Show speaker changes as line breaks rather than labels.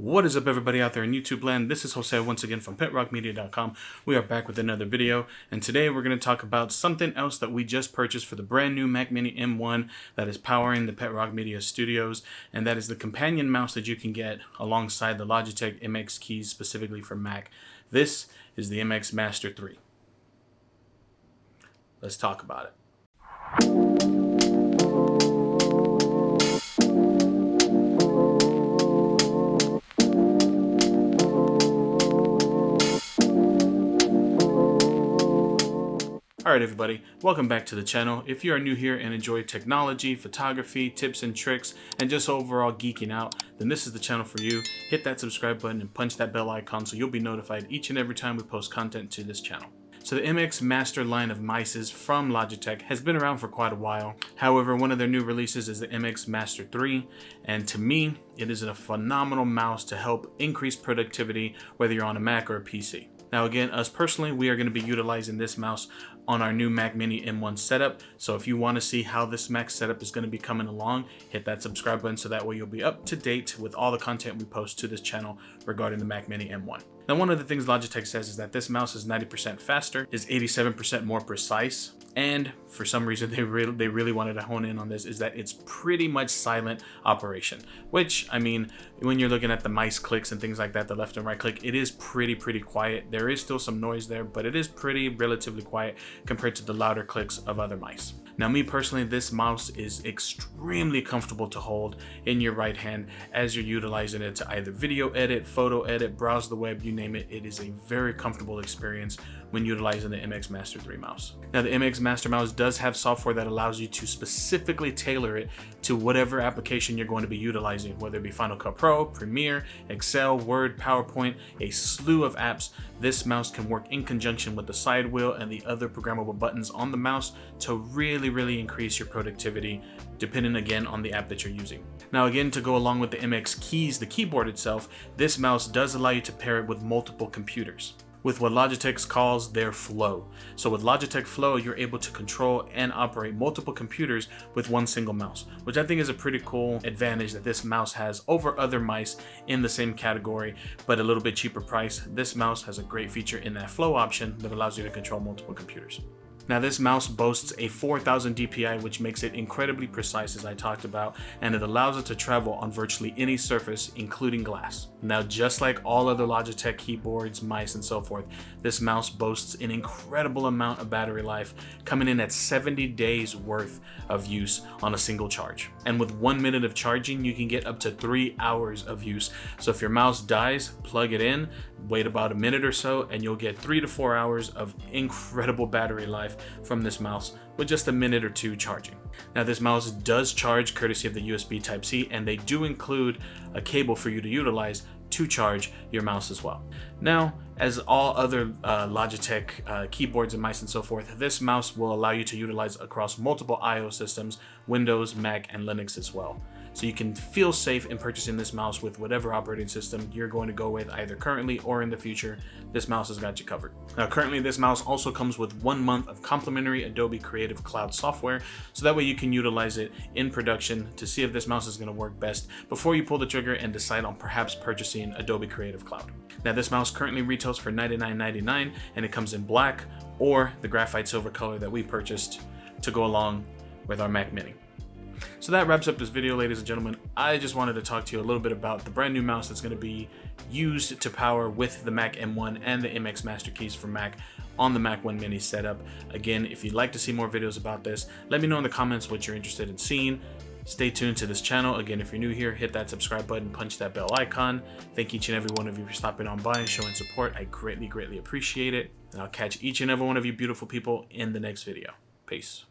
What is up, everybody out there in YouTube land? This is Jose once again from PetRockMedia.com. We are back with another video, and today we're going to talk about something else that we just purchased for the brand new Mac Mini M1 that is powering the PetRockMedia studios, and that is the companion mouse that you can get alongside the Logitech MX keys specifically for Mac. This is the MX Master 3. Let's talk about it. Alright everybody, welcome back to the channel. If you are new here and enjoy technology, photography, tips and tricks, and just overall geeking out, then this is the channel for you. Hit that subscribe button and punch that bell icon so you'll be notified each and every time we post content to this channel. So the MX Master line of mices from Logitech has been around for quite a while. However, one of their new releases is the MX Master 3, and to me, it is a phenomenal mouse to help increase productivity whether you're on a Mac or a PC. Now again, us personally, we are going to be utilizing this mouse on our new Mac Mini M1 setup. So if you want to see how this Mac setup is going to be coming along, hit that subscribe button so that way you'll be up to date with all the content we post to this channel regarding the Mac Mini M1. Now one of the things Logitech says is that this mouse is 90% faster, is 87% more precise, and for some reason they really wanted to hone in on this, is that it's pretty much silent operation. Which, I mean, when you're looking at the mice clicks and things like that, the left and right click, it is pretty quiet. There is still some noise there, but it is relatively quiet compared to the louder clicks of other mice. Now me personally, this mouse is extremely comfortable to hold in your right hand as you're utilizing it to either video edit, photo edit, browse the web, you name it. It is a very comfortable experience when utilizing the MX Master 3 mouse. Now the MX Master mouse does have software that allows you to specifically tailor it to whatever application you're going to be utilizing, whether it be Final Cut Pro, Premiere, Excel, Word, PowerPoint, a slew of apps. This mouse can work in conjunction with the side wheel and the other programmable buttons on the mouse to really increase your productivity, depending again on the app that you're using. Now again, to go along with the MX keys, the keyboard itself, this mouse does allow you to pair it with multiple computers, with what Logitech calls their Flow. So with Logitech Flow, you're able to control and operate multiple computers with one single mouse, which I think is a pretty cool advantage that this mouse has over other mice in the same category, but a little bit cheaper price. This mouse has a great feature in that Flow option that allows you to control multiple computers. Now this mouse boasts a 4000 DPI, which makes it incredibly precise, as I talked about, and it allows it to travel on virtually any surface, including glass. Now just like all other Logitech keyboards, mice, and so forth, this mouse boasts an incredible amount of battery life, coming in at 70 days worth of use on a single charge. And with 1 minute of charging, you can get up to 3 hours of use. So if your mouse dies, plug it in, wait about a minute or so, and you'll get 3 to 4 hours of incredible battery life from this mouse with just a minute or two charging. Now this mouse does charge courtesy of the USB Type-C, and they do include a cable for you to utilize to charge your mouse as well. Now, as all other Logitech keyboards and mice and so forth, this mouse will allow you to utilize across multiple IO systems, Windows, Mac, and Linux as well. So you can feel safe in purchasing this mouse with whatever operating system you're going to go with, either currently or in the future. This mouse has got you covered. Now currently this mouse also comes with 1 month of complimentary Adobe Creative Cloud software, so that way you can utilize it in production to see if this mouse is going to work best before you pull the trigger and decide on perhaps purchasing Adobe Creative Cloud. Now this mouse currently retails for $99.99, and it comes in black or the graphite silver color that we purchased to go along with our Mac Mini. So that wraps up this video, ladies and gentlemen. I just wanted to talk to you a little bit about the brand new mouse that's going to be used to power with the Mac M1 and the MX Master keys for Mac on the Mac 1 Mini setup. Again, if you'd like to see more videos about this, let me know in the comments what you're interested in seeing. Stay tuned to this channel. Again, if you're new here, hit that subscribe button, punch that bell icon. Thank each and every one of you for stopping on by and showing support. I greatly appreciate it. And I'll catch each and every one of you beautiful people in the next video. Peace.